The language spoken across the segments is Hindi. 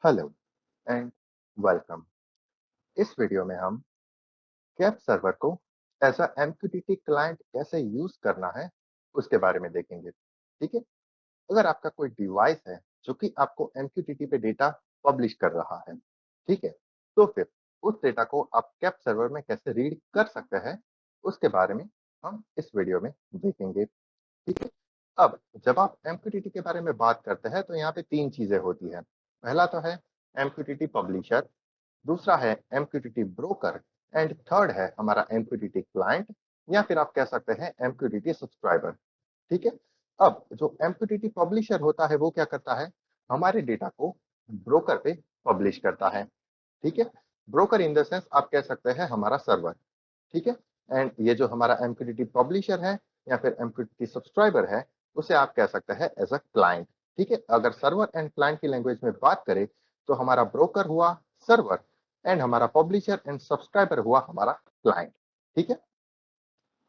Hello and welcome. इस वीडियो में हम कैप सर्वर को एज अ एमक्यूटीटी क्लाइंट कैसे यूज करना है उसके बारे में देखेंगे। ठीक है। अगर आपका कोई डिवाइस है जो कि आपको एमक्यूटीटी पे डेटा पब्लिश कर रहा है, ठीक है, तो फिर उस डेटा को आप कैप सर्वर में कैसे रीड कर सकते हैं उसके बारे में हम इस वीडियो में देखेंगे। ठीक है। अब जब आप एमक्यूटीटी के बारे में बात करते हैं तो यहाँ पे तीन चीजें होती है। पहला तो है एमक्यूटीटी पब्लिशर, दूसरा है एमक्यूटीटी ब्रोकर एंड थर्ड है हमारा एमक्यूटीटी क्लाइंट, या फिर आप कह सकते हैं एमक्यूटीटी सब्सक्राइबर। ठीक है। अब जो एमक्यूटीटी पब्लिशर होता है वो क्या करता है, हमारे डेटा को ब्रोकर पे पब्लिश करता है। ठीक है। ब्रोकर इन द सेंस आप कह सकते हैं हमारा सर्वर। ठीक है। एंड ये जो हमारा एमक्यूटीटी पब्लिशर है या फिर एमक्यूटीटी सब्सक्राइबर है, उसे आप कह सकते हैं एज अ क्लाइंट। ठीक है। अगर सर्वर एंड क्लाइंट की लैंग्वेज में बात करें तो हमारा ब्रोकर हुआ सर्वर एंड हमारा पब्लिशर एंड सब्सक्राइबर हुआ हमारा क्लाइंट। ठीक है।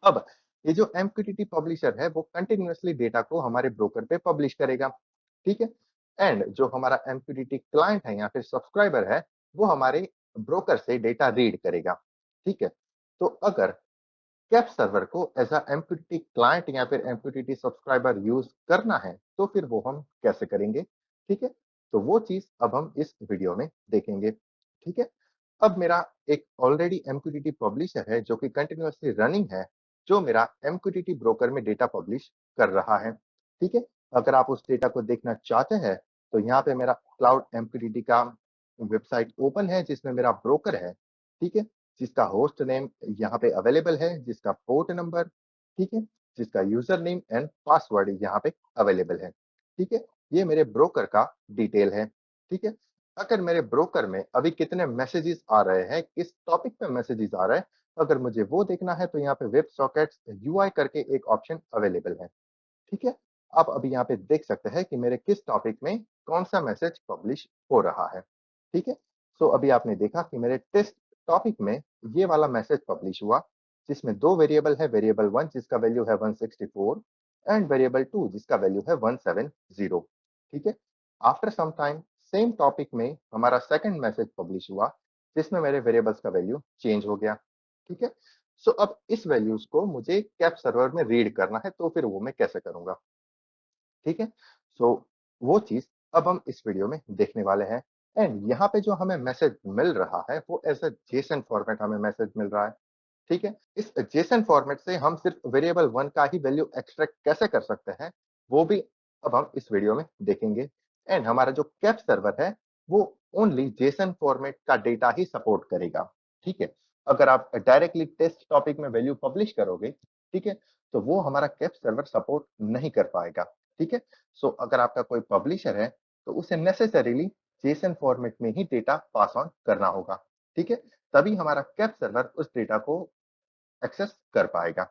अब ये जो एमक्यूटीटी पब्लिशर है वो कंटिन्यूअसली डेटा को हमारे ब्रोकर पे पब्लिश करेगा। ठीक है। एंड जो हमारा एमक्यूटीटी क्लाइंट है या फिर सब्सक्राइबर है, वो हमारे ब्रोकर से डेटा रीड करेगा। ठीक है। तो अगर कैप सर्वर को एज अ एमक्यूटीटी क्लाइंट या फिर एमक्यूटीटी सब्सक्राइबर यूज करना है तो फिर वो हम कैसे करेंगे। ठीक है। तो वो चीज अब हम इस वीडियो में देखेंगे। ठीक है। अब मेरा एक ऑलरेडी एमक्यूटीटी पब्लिशर है जो कि कंटिन्यूअसली रनिंग है, जो मेरा एमक्यूटीटी ब्रोकर में डेटा पब्लिश कर रहा है। ठीक है। अगर आप उस डेटा को देखना चाहते हैं तो यहाँ पे मेरा क्लाउड एमक्यूटीटी का वेबसाइट ओपन है जिसमें मेरा ब्रोकर है। ठीक है। जिसका होस्ट नेम यहाँ पे अवेलेबल है, जिसका पोर्ट नंबर, ठीक है, जिसका यूजर नेम एंड पासवर्ड यहाँ पे अवेलेबल है। ठीक है। ये मेरे ब्रोकर का डिटेल है। ठीक है। अगर मेरे ब्रोकर में अभी कितने मैसेजेस आ रहे हैं, किस टॉपिक पे मैसेजेस आ रहे हैं, अगर मुझे वो देखना है तो यहाँ पे वेब सॉकेट्स यूआई करके एक ऑप्शन अवेलेबल है। ठीक है। आप अभी यहाँ पे देख सकते हैं कि मेरे किस टॉपिक में कौन सा मैसेज पब्लिश हो रहा है। ठीक है। सो अभी आपने देखा कि मेरे टेस्ट टॉपिक में ये वाला मैसेज पब्लिश हुआ, जिसमें दो वेरिएबल है, वेरिएबल 1 जिसका वैल्यू है 164 एंड वेरिएबल 2 जिसका वैल्यू है 170। ठीक है। After some time same topic में हमारा सेकंड मैसेज पब्लिश हुआ, जिसमें मेरे वेरिएबल्स का वैल्यू चेंज हो गया। ठीक है। सो अब इस वैल्यूज को मुझे कैप सर्वर में रीड करना है, तो फिर वो मैं कैसे करूंगा। ठीक है। सो वो चीज अब हम इस वीडियो में देखने वाले हैं। एंड यहाँ पे जो हमें मैसेज मिल रहा है वो एज अ जेसन फॉर्मेट हमें मैसेज मिल रहा है। ठीक है। इस जेसन फॉर्मेट से हम सिर्फ वेरिएबल 1 का ही वैल्यू एक्सट्रैक्ट कैसे कर सकते हैं, वो भी अब हम इस वीडियो में देखेंगे। एंड हमारा जो कैप सर्वर है वो ओनली जेसन फॉर्मेट का डेटा ही सपोर्ट करेगा। ठीक है। अगर आप डायरेक्टली टेस्ट टॉपिक में वैल्यू पब्लिश करोगे, ठीक है, तो वो हमारा कैप सर्वर सपोर्ट नहीं कर पाएगा। ठीक है। सो अगर आपका कोई पब्लिशर है तो उसे नेसेसरीली जेसन फॉर्मेट में ही डेटा पास ऑन करना होगा। ठीक है। तभी हमारा कैप सर्वर उस डेटा को एक्सेस कर पाएगा।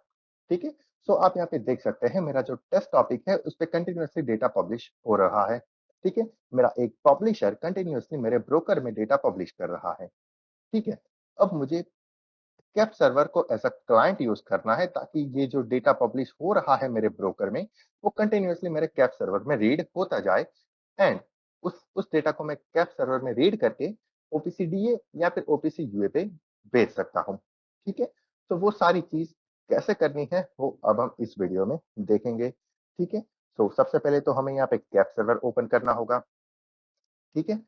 ठीक है। सो आप यहाँ पे देख सकते हैं मेरा जो टेस्ट टॉपिक है उस पे कंटिन्यूअसली डेटा पब्लिश हो रहा है। ठीक है। मेरा एक पब्लिशर कंटिन्यूअसली मेरे ब्रोकर में डेटा पब्लिश कर रहा है। ठीक है। अब मुझे कैप सर्वर को एज अ क्लाइंट यूज करना है ताकि ये जो डेटा पब्लिश हो रहा है मेरे ब्रोकर में वो कंटिन्यूअसली मेरे कैप सर्वर में रीड होता जाए। एंड उस डेटा को मैं कैप सर्वर में रीड करके ओपीसीडीए या फिर ओपीसी यूए पे भेज सकता हूँ। ठीक है। तो वो सारी चीज कैसे करनी है वो अब हम इस वीडियो में देखेंगे। ठीक है। तो सबसे पहले तो हमें यहाँ पे कैप सर्वर ओपन करना होगा। ठीक है।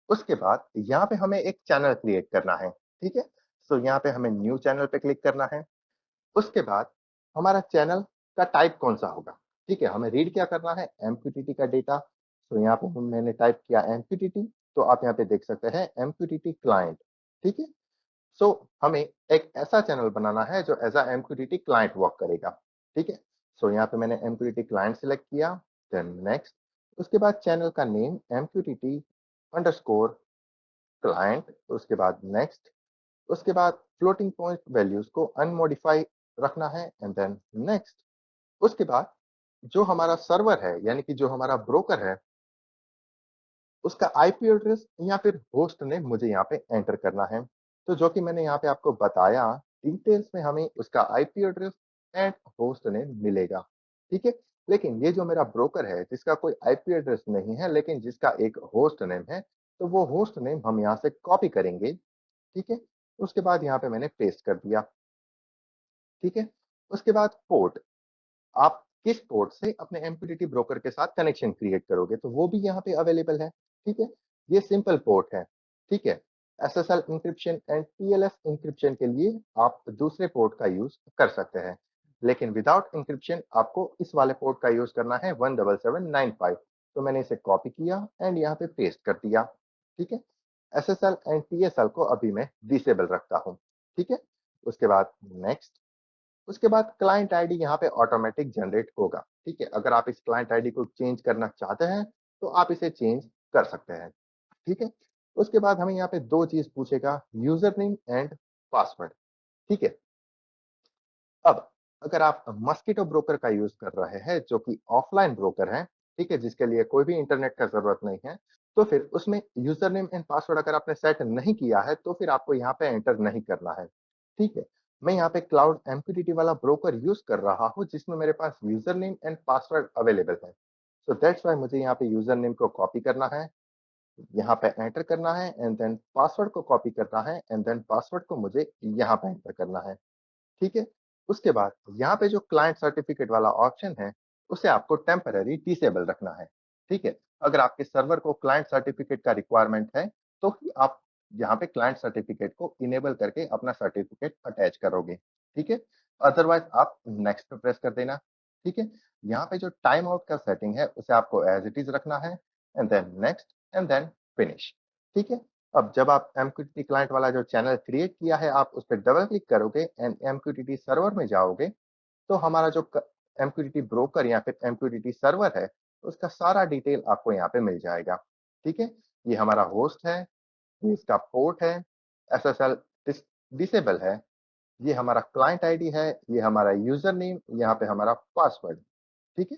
उसके बाद यहाँ पे हमें एक चैनल क्रिएट करना है। ठीक है। सो यहाँ पे हमें न्यू चैनल पे क्लिक करना है। उसके बाद हमारा चैनल का टाइप कौन सा होगा। ठीक है। हमें रीड क्या करना है, एमक्यूटीटी का डेटा। तो यहाँ पे मैंने टाइप किया एमक्यूटीटी, तो आप यहाँ पे देख सकते हैं एमक्यूटीटी क्लाइंट। ठीक है। सो हमें एक ऐसा चैनल बनाना है जो as a MQTT client work करेगा। ठीक है। सो यहाँ पे मैंने एमक्यूटीटी क्लाइंट सिलेक्ट किया, देन नेक्स्ट। उसके बाद चैनल का नेम एमक्यूटीटी अंडरस्कोर क्लाइंट, उसके बाद नेक्स्ट। उसके बाद फ्लोटिंग पॉइंट वैल्यूज को अनमॉडिफाई रखना है एंड देन नेक्स्ट। उसके बाद जो हमारा सर्वर है यानी कि जो हमारा ब्रोकर है उसका आईपी एड्रेस या फिर होस्ट नेम मुझे यहाँ पे एंटर करना है। तो जो कि मैंने यहाँ पे आपको बताया, डिटेल्स में हमें उसका IP address and host name मिलेगा। ठीक है। लेकिन ये जो मेरा ब्रोकर है जिसका कोई आईपी एड्रेस नहीं है लेकिन जिसका एक होस्ट नेम है, तो वो होस्ट नेम हम यहाँ से कॉपी करेंगे, ठीक है? उसके बाद यहाँ पे मैंने पेस्ट कर दिया, ठीक है? उसके बाद पोर्ट, आप किस पोर्ट से अपने एमक्यूटीटी ब्रोकर के साथ कनेक्शन क्रिएट करोगे, तो वो भी यहाँ पे अवेलेबल है, ठीक है? ये सिंपल पोर्ट है, ठीक है? SSL encryption and TLS encryption के लिए आप दूसरे पोर्ट का यूज़ कर सकते हैं, लेकिन विदाउट एन्क्रिप्शन आपको इस वाले पोर्ट का यूज़ करना है 17795। तो मैंने इसे कॉपी किया एंड यहाँ पे पेस्ट कर दिया, ठीक है? एसएसएल एंड टीएसएल को अभी मैं डिसेबल रखता हूँ, ठीक है? उसके बाद नेक्स्ट, उसके बाद क्लाइंट आईडी यहाँ पे ऑटोमेटिक जनरेट होगा, ठीक है? अगर आप इस क्लाइंट आईडी को चेंज करना चाहते हैं, तो आप इसे चेंज कर सकते हैं, ठीक है? उसके बाद हमें यहाँ पे 2 चीज़ पूछेगा, यूज़र नेम एंड पासवर्ड, ठीक है? अब अगर आप मस्कीटो ब्रोकर का यूज़ कर रहे हैं, जो कि ऑफलाइन ब्रोकर है, ठीक है? जिसके लिए कोई भी इंटरनेट का ज़रूरत नहीं है, तो फिर उसमें यूज़र नेम एंड पासवर्ड अगर आपने सेट नहीं किया है, तो फिर आपको यहाँ पे एंटर नहीं करना है, ठीक है? मैं यहाँ पे क्लाउड एमक्यूटीटी वाला ब्रोकर यूज़ कर रहा हूँ, जिसमें मेरे पास user name and password available है। सो दैट्स व्हाई मुझे यहाँ पे यूज़र नेम को कॉपी करना है, यहाँ पे एंटर करना है एंड देन पासवर्ड को कॉपी करना है एंड देन पासवर्ड को मुझे यहाँ पे एंटर करना है। ठीक है? उसके बाद यहाँ पे जो क्लाइंट सर्टिफिकेट वाला ऑप्शन है, उसे आपको टेम्परेरी डिसेबल रखना है, ठीक है? अगर आपके सर्वर को क्लाइंट सर्टिफिकेट का रिक्वायरमेंट है, तो ही आप यहाँ पे क्लाइंट सर्टिफिकेट को इनेबल करके अपना सर्टिफिकेट अटैच करोगे, ठीक है? अदरवाइज़ आप नेक्स्ट पे प्रेस कर देना, ठीक है? यहाँ पे जो टाइम आउट का सेटिंग है, उसे आपको एज़ इट इज़ रखना है and then next and then finish, ठीक है? अब जब आप एमक्यूटीटी क्लाइंट वाला जो चैनल क्रिएट किया है, आप उस पे डबल क्लिक करोगे एंड एमक्यूटीटी सर्वर में जाओगे, तो हमारा जो एमक्यूटीटी ब्रोकर या फिर एमक्यूटीटी सर्वर है, उसका सारा डिटेल आपको यहाँ पे मिल जाएगा, ठीक है? ये हमारा होस्ट है, ये इसका पोर्ट है, एसएसएल डिसेबल है, ये हमारा क्लाइंट आईडी है, ये हमारा यूजर नेम, यहाँ पे हमारा पासवर्ड, ठीक है?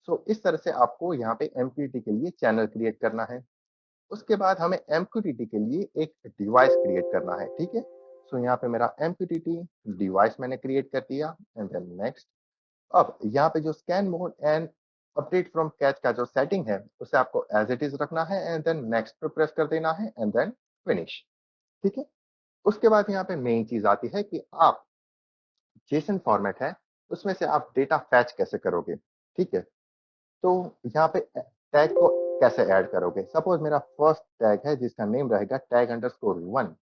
सो इस तरह से आपको यहाँ पे एमक्यूटीटी के लिए चैनल क्रिएट करना है। उसके बाद हमें एमक्यूटीटी के लिए एक डिवाइस क्रिएट करना है, ठीक है? सो यहाँ पे मेरा एमक्यूटीटी डिवाइस मैंने क्रिएट कर दिया एंड देन नेक्स्ट। अब यहाँ पे जो scan mode and update from catch का जो सेटिंग है, उसे आपको एज इट इज रखना है एंड देन नेक्स्ट पे प्रेस कर देना है एंड देन फिनिश, ठीक है? उसके बाद यहाँ पे मेन चीज आती है कि आप जेसन फॉर्मेट है, उसमें से आप डेटा फैच कैसे करोगे, ठीक है? तो यहाँ पे टैग को कैसे ऐड करोगे? सपोज मेरा फर्स्ट टैग है जिसका नेम रहेगा टैग अंडरस्कोर 1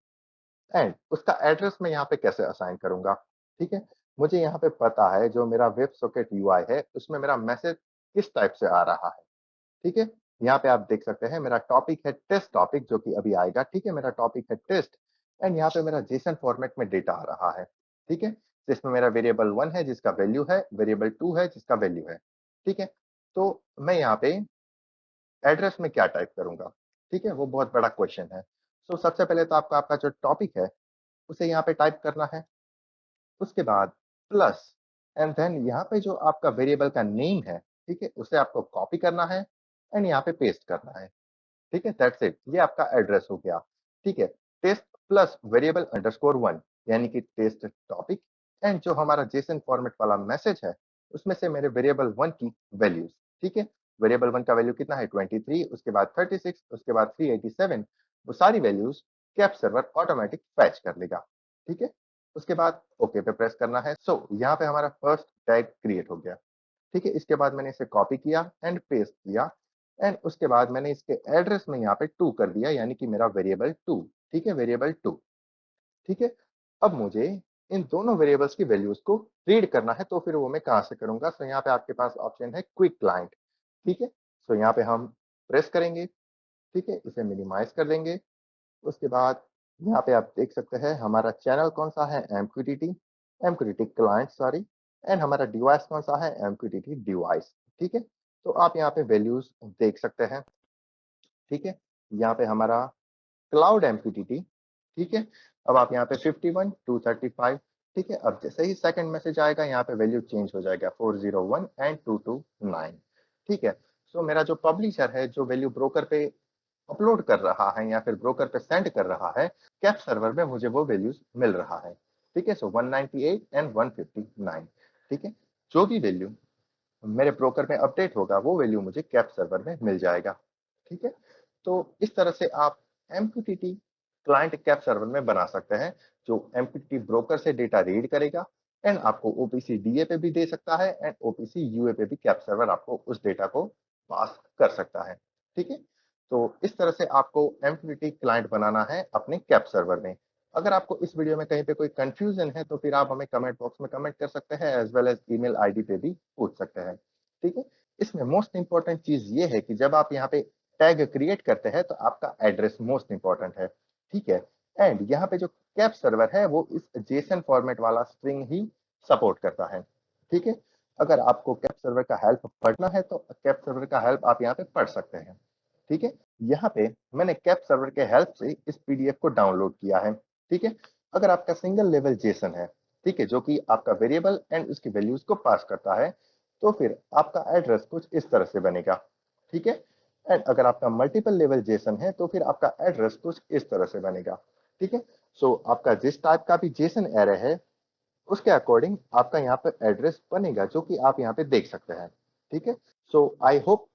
एंड उसका एड्रेस मैं यहाँ पे कैसे असाइन करूँगा? ठीक है? मुझे यहाँ पे पता है जो मेरा वेब सॉकेट यूआई है, उसमें मेरा मैसेज किस टाइप से आ रहा है, ठीक है? यहाँ पे आप देख सकते हैं मेरा टॉपिक है टेस्ट टॉपिक जो कि अभी आएगा, ठीक है? मेरा टॉपिक है टेस्ट एंड यहाँ पे मेरा जेसन फॉर्मेट में डेटा आ रहा है, ठीक है? जिसमें मेरा वेरिएबल 1 है जिसका वैल्यू है, वेरिएबल 2 है जिसका वैल्यू है, ठीक है? तो मैं यहाँ पे एड्रेस में क्या टाइप करूँगा? ठीक है? वो बहुत बड़ा क्वेश्चन है। सो सबसे पहले तो आपका आपका जो टॉपिक है, उसे यहाँ पे टाइप करना है। उसके बाद प्लस एंड देन यहाँ पे जो आपका वेरिएबल का नेम है, ठीक है? उसे आपको कॉपी करना है एंड यहाँ पे पेस्ट करना है। ठीक है? That's it. ये आपका एड्रेस हो गया। ठीक है? टेस्ट प्लस वेरिएबल अंडरस्कोर 1 यानी कि टेस्ट टॉपिक एंड जो हमारा जेसन फॉर्मेट वाला मैसेज है, उसमें से मेरे वेरिएबल 1 की वैल्यूज़, ठीक है? वेरिएबल 1 का वैल्यू कितना है 23, उसके बाद 36, उसके बाद 387, वो सारी values cap server automatic fetch कर लेगा। ठीक है? उसके बाद ओके पे प्रेस करना है। सो यहाँ पे हमारा फर्स्ट टैग क्रिएट हो गया। ठीक है? इसके बाद मैंने इसे कॉपी किया एंड पेस्ट किया एंड उसके बाद मैंने इसके एड्रेस में यहाँ पे 2 कर दिया यानी कि मेरा वेरिएबल 2, ठीक है? वेरिएबल 2, ठीक है? अब मुझे इन दोनों वेरिएबल्स की वैल्यूज़ को रीड करना है, तो फिर वो मैं कहाँ से करूँगा? सो यहाँ पे आपके पास ऑप्शन है क्विक क्लाइंट, ठीक है? सो यहाँ पे हम प्रेस करेंगे, ठीक है? इसे मिनिमाइज़ कर देंगे। उसके बाद यहाँ पे आप देख सकते हैं हमारा चैनल कौन-सा है MQTT, MQTT client sorry and हमारा डिवाइस कौन-सा है एमक्यूटीटी डिवाइस, ठीक है? तो आप यहाँ पे वैल्यूज़ देख सकते हैं, ठीक है? यहाँ पे हमारा क्लाउड एमक्यूटीटी, ठीक है? अब आप यहाँ पे 51, 235, ठीक है? अब जैसे ही सेकंड मैसेज आएगा यहाँ पे वैल्यू चेंज हो जाएगा 401 एंड 229, ठीक है? सो मेरा जो पब्लिशर है, जो वैल्यू ब्रोकर पे अपलोड कर रहा है या फिर ब्रोकर पे सेंड कर रहा है, कैप सर्वर में मुझे वो वैल्यूज़ मिल रहा है, ठीक है? सो 198 एंड 159, ठीक है? जो भी वैल्यू मेरे ब्रोकर में अपडेट होगा, वो वैल्यू मुझे कैप सर्वर में मिल जाएगा, ठीक है? तो इस तरह से आप MQTT क्लाइंट कैप सर्वर में बना सकते हैं, जो MQTT ब्रोकर से डेटा रीड करेगा एंड आपको OPC DA पे भी दे सकता है एंड OPC UA पे भी कैप सर्वर आपको उस डेटा को पास कर सकता है। ठीक है? तो इस तरह से आपको MQTT क्लाइंट बनाना है अपने कैप सर्वर में। अगर आपको इस वीडियो में कहीं पे कोई कंफ्यूजन है तो फिर आप हमें कमेंट बॉक्स में कमेंट कर सकते हैं as well as email ID पे भी पूछ सकते हैं। ठीक है? इसमें मोस्ट इंपॉर्टेंट चीज ये है कि जब आप यहाँ पे टैग क्रिएट करते हैं तो आपका एड्रेस मोस्ट इंपॉर्टेंट है। ठीक है? एंड यहाँ पे जो कैप सर्वर है वो इस जेसन फॉर्मेट वाला स्ट्रिंग ही सपोर्ट करता है। ठीक है? अगर आपको कैप सर्वर का हेल्प पढ़ना है तो कैप सर्वर का हेल्प आप यहाँ पे पढ़ सकते हैं। ठीक है? यहाँ पे मैंने कैप सर्वर के हेल्प से इस पीडीएफ को डाउनलोड किया है। ठीक है? अगर आपका सिंगल लेवल जेसन है, ठीक है, जो कि आपका वेरिएबल एंड उसकी वैल्यूज को पास करता है, तो फिर आपका एड्रेस कुछ इस तरह से बनेगा। ठीक है? एंड अगर आपका मल्टीपल लेवल जेसन है तो फिर आपका एड्रेस कुछ इस तरह से बनेगा। ठीक है? सो आपका जिस टाइप का भी जेसन एरे है उसके अकॉर्डिंग आपका यहाँ पे एड्रेस बनेगा, जो कि आप यहाँ पे देख सकते हैं। ठीक है? सो आई होप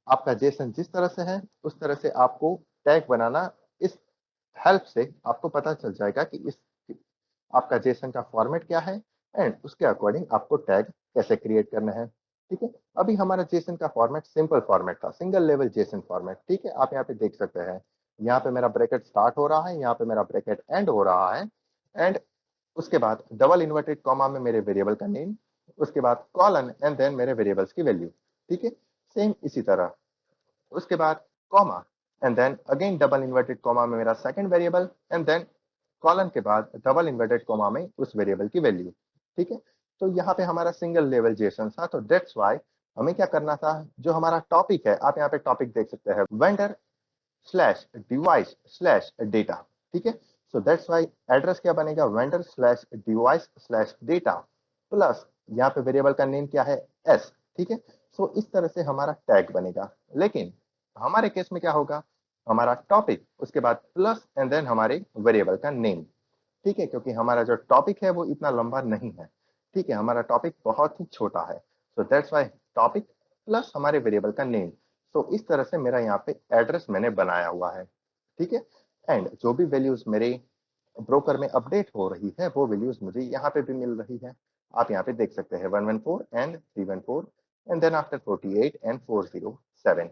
आपका जेसन जिस तरह से है उस तरह से आपको टैग बनाना, इस हेल्प से आपको पता चल जाएगा कि इस आपका जेसन का फॉर्मेट क्या है एंड उसके अकॉर्डिंग आपको टैग कैसे क्रिएट करना है। ठीक है? अभी हमारा जेसन का फॉर्मेट सिंपल फॉर्मेट था, सिंगल लेवल जेसन फॉर्मेट। ठीक है? आप यहाँ पे देख सकते हैं, यहाँ पे मेरा ब्रैकेट स्टार्ट हो रहा है, यहाँ पे मेरा ब्रैकेट एंड हो रहा है एंड उसके बाद डबल इन्वर्टेड कॉमा में मेरे वेरिएबल का नेम, उसके बाद कॉलन एंड देन मेरे वेरिएबल्स की वैल्यू। ठीक है? सेम इसी तरह उसके बाद comma and then again double inverted comma में मेरा second variable and then colon के बाद डबल इन्वर्टेड कॉमा में उस वेरिएबल की वैल्यू। ठीक है? तो यहाँ पे हमारा सिंगल लेवल जेसन था, तो दैट्स व्हाई हमें क्या करना था, जो हमारा टॉपिक है, आप यहाँ पे टॉपिक देख सकते हैं, vendor slash device slash data. ठीक है? सो दैट्स व्हाई एड्रेस क्या बनेगा, vendor slash device slash data plus यहाँ पे वेरिएबल का नेम क्या है, एस। ठीक है? सो इस तरह से हमारा टैग बनेगा। लेकिन हमारे केस में क्या होगा, हमारा टॉपिक उसके बाद प्लस एंड देन हमारे वेरिएबल का नेम। ठीक है? क्योंकि हमारा जो टॉपिक है वो इतना लंबा नहीं है। ठीक है? हमारा टॉपिक बहुत ही छोटा है। So that's why topic plus हमारे वेरिएबल का नेम। तो इस तरह से मेरा यहाँ पे एड्रेस मैंने बनाया हुआ है। ठीक है? एंड जो भी वैल्यूज मेरे ब्रोकर में अपडेट हो रही है वो वैल्यूज मुझे यहाँ पे भी मिल रही है। आप यहाँ पे देख सकते हैं 114 and 314 and then after 48 and 407।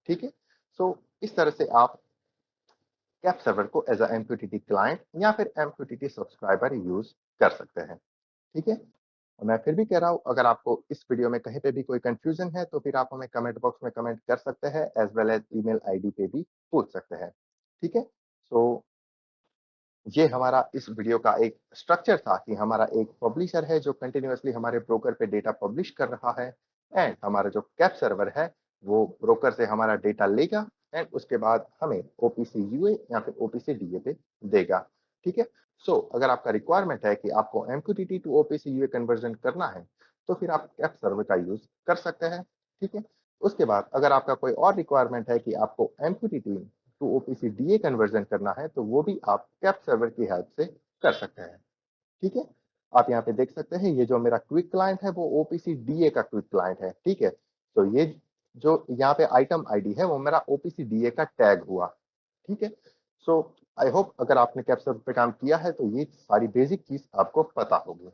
ठीक है? सो इस तरह से आप कैप सर्वर को एज MQTT क्लाइंट या फिर MQTT सब्सक्राइबर यूज कर सकते हैं। ठीक है? और मैं फिर भी कह रहा हूँ, अगर आपको इस वीडियो में कहीं पे भी कोई कंफ्यूजन है तो फिर आप हमें कमेंट बॉक्स में कमेंट कर सकते हैं as well as email ID पे भी पूछ सकते हैं। ठीक है? सो ये हमारा इस वीडियो का एक स्ट्रक्चर था कि हमारा एक पब्लिशर है जो कंटिन्यूअसली हमारे ब्रोकर पे डेटा पब्लिश कर रहा है एंड हमारा जो कैप सर्वर है वो ब्रोकर से हमारा डेटा लेगा एंड उसके बाद हमें ओपीसी यूए या फिर ओपीसी डीए पे देगा। ठीक है? सो अगर आपका रिक्वायरमेंट है कि आपको MQTT to OPC UA conversion करना है तो फिर आप कैप सर्वर का यूज कर सकते हैं। ठीक है? उसके बाद अगर आपका कोई और रिक्वायरमेंट है कि आपको MQTT to OPC DA conversion करना है तो वो भी आप कैप सर्वर की हेल्प से कर सकते हैं। ठीक है? आप यहाँ पे देख सकते हैं, ये जो मेरा क्विक क्लाइंट है वो ओपीसी डीए का क्विक क्लाइंट है। ठीक है? तो ये जो यहाँ पे आइटम आईडी है वो मेरा ओपीसी डीए का टैग हुआ। ठीक है? सो आई होप अगर आपने कैप सर्वर पे काम किया है तो ये सारी बेसिक चीज आपको पता होगी।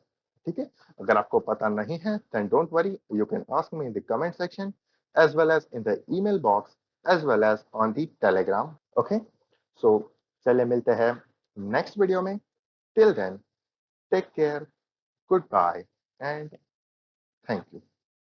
ठीक है? अगर आपको पता नहीं है then don't worry, you can ask me in the comment section as well as in the email box as well as on the telegram. Okay, so चले मिलते हैं नेक्स्ट वीडियो में। Till then take care, good bye and thank you.